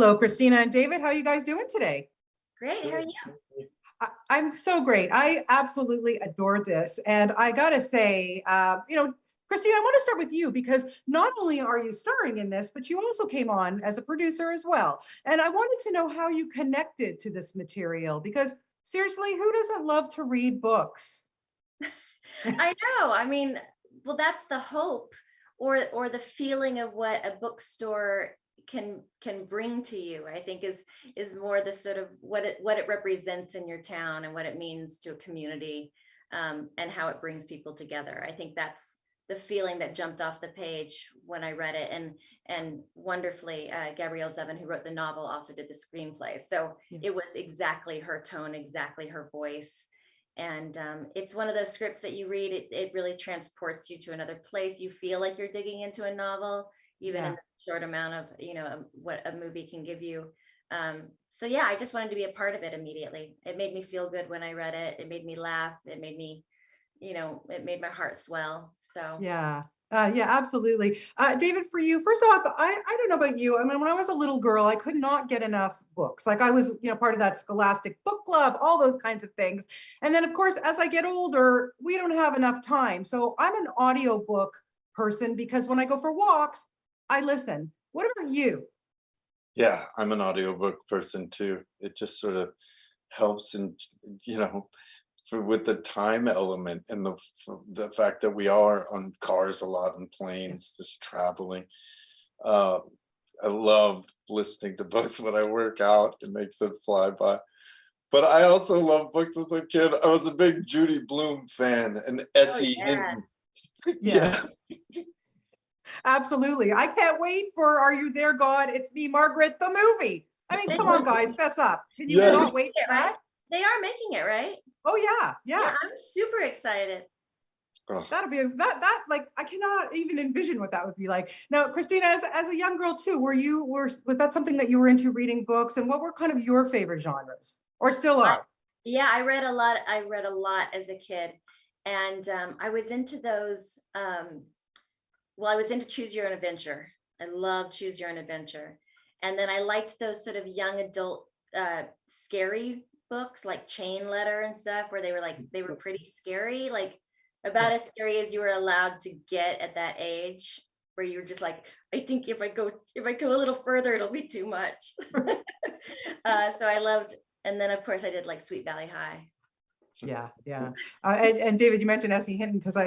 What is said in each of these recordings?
Hello, Christina and David. How are you guys doing today? Great, how are you? I'm so great. I absolutely adore this. And I gotta say, Christina, I want to start with you because not only are you starring in this, but you also came on as a producer as well. And I wanted to know how you connected to this material because seriously, who doesn't love to read books? I know. I mean, well, that's the hope or the feeling of what a bookstore can bring to you, I think is more the sort of what it represents in your town and what it means to a community, and how it brings people together. I think that's the feeling that jumped off the page when I read it. And wonderfully, Gabrielle Zevin, who wrote the novel, also did the screenplay. So Yeah. it was exactly her tone, exactly her voice. And it's one of those scripts that you read, it really transports you to another place. You feel like you're digging into a novel, even in Yeah. the short amount of, what a movie can give you. So yeah, I just wanted to be a part of it immediately. It made me feel good when I read it. It made me laugh. It made me, it made my heart swell. So Yeah. Yeah, absolutely. David, for you, first off, I don't know about you. I mean, when I was a little girl, I could not get enough books. Like I was, part of that scholastic book club, all those kinds of things. And then, of course, as I get older, we don't have enough time. So I'm an audiobook person because when I go for walks, I listen. What about you? Yeah, I'm an audiobook person too. It just sort of helps and you know, with the time element and the fact that we are on cars a lot and planes, just traveling. Uh, I love listening to books when I work out. It makes it fly by. But I also love books as a kid. I was a big Judy Blume fan and oh Essie yeah. Hinton. Yes, Yeah. absolutely. I can't wait for Are You There, God? It's Me, Margaret, the movie. I mean, They come just on, guys, fess up. Can you they're Yes. not making wait it, for right? that? They are making it, right? Oh, yeah, Yeah, yeah. I'm super excited. Oh, That'll be that like I cannot even envision what that would be like. Now, Christina, as a young girl too, was that something that you were into reading books, and what were kind of your favorite genres, or still I, are? yeah, I read a lot. I read a lot as a kid, and I was into those. Well, I was into Choose Your Own Adventure. I love Choose Your Own Adventure, and then I liked those sort of young adult scary books like Chain Letter and stuff, where they were pretty scary, like about as scary as you were allowed to get at that age, where you were just like, I think if I go a little further, it'll be too much. So I loved, and then of course I did like Sweet Valley High. Yeah, yeah. And David, you mentioned Essie Hinton because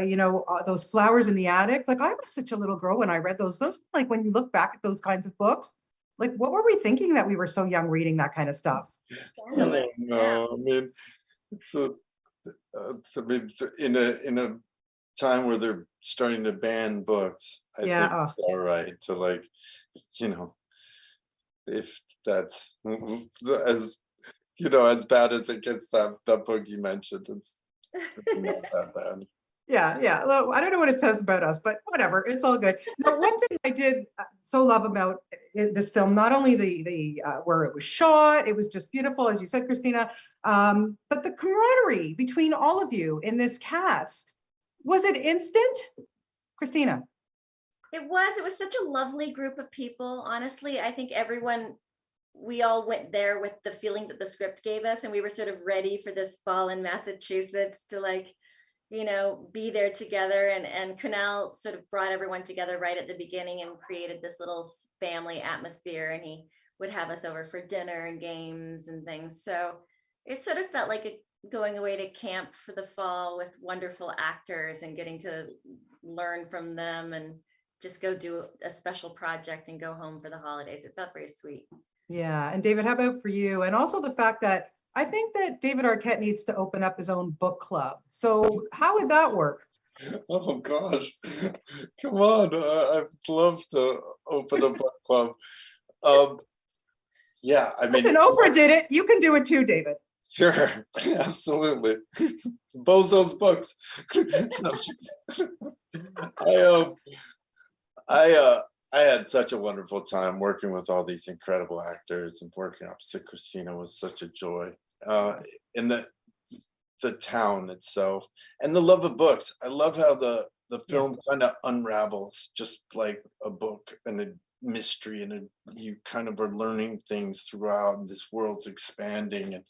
those flowers in the attic. Like I was such a little girl when I read those. Those like when you look back at those kinds of books, like what were we thinking that we were so young reading that kind of stuff? I Scandalous. don't Yeah. know. I mean, it's a, I mean, in a time where they're starting to ban books, I Yeah. think Oh, it's all right to like, you know, if that's as as bad as it gets, that book you mentioned, it's not that bad. yeah, yeah. Well, I don't know what it says about us, but whatever. It's all good. Now, one thing I did so love about this film, not only the where it was shot, it was just beautiful, as you said, Christina, but the camaraderie between all of you in this cast. Was it instant, Christina? It was such a lovely group of people. Honestly, I think we all went there with the feeling that the script gave us, and we were sort of ready for this fall in Massachusetts to be there together. And Kunal sort of brought everyone together right at the beginning and created this little family atmosphere, and he would have us over for dinner and games and things. So it sort of felt like going away to camp for the fall with wonderful actors and getting to learn from them and just go do a special project and go home for the holidays. It felt very sweet. Yeah. And David, how about for you? And also the fact that I think that David Arquette needs to open up his own book club. So how would that work? Oh gosh, come on! I'd love to open a book club. Um, yeah, I Listen, mean, Oprah did it. You can do it too, David. sure, absolutely. Bozo's books. No, I I I had such a wonderful time working with all these incredible actors, and working opposite Christina was such a joy. In the town itself and the love of books. I love how the Yes. film kind of unravels just like a book, and mystery, and you kind of are learning things throughout, and this world's expanding and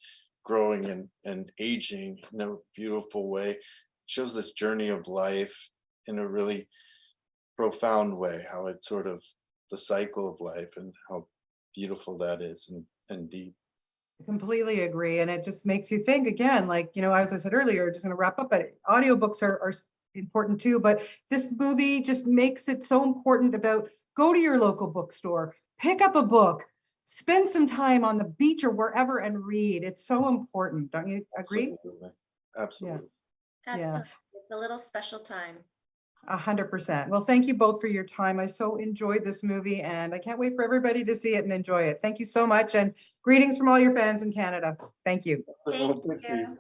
growing and aging in a beautiful way. It shows this journey of life in a really profound way, how it's sort of the cycle of life and how beautiful that is, and deep. Completely agree. And it just makes you think again, like, as I said earlier, just going to wrap up, but audiobooks are important too. But this movie just makes it so important about go to your local bookstore, pick up a book, spend some time on the beach or wherever and read. It's so important. Don't you agree? Absolutely. Absolutely. Absolutely. It's a little special time. 100%. Well, thank you both for your time. I so enjoyed this movie and I can't wait for everybody to see it and enjoy it. Thank you so much. And greetings from all your fans in Canada. Thank you. Thank you.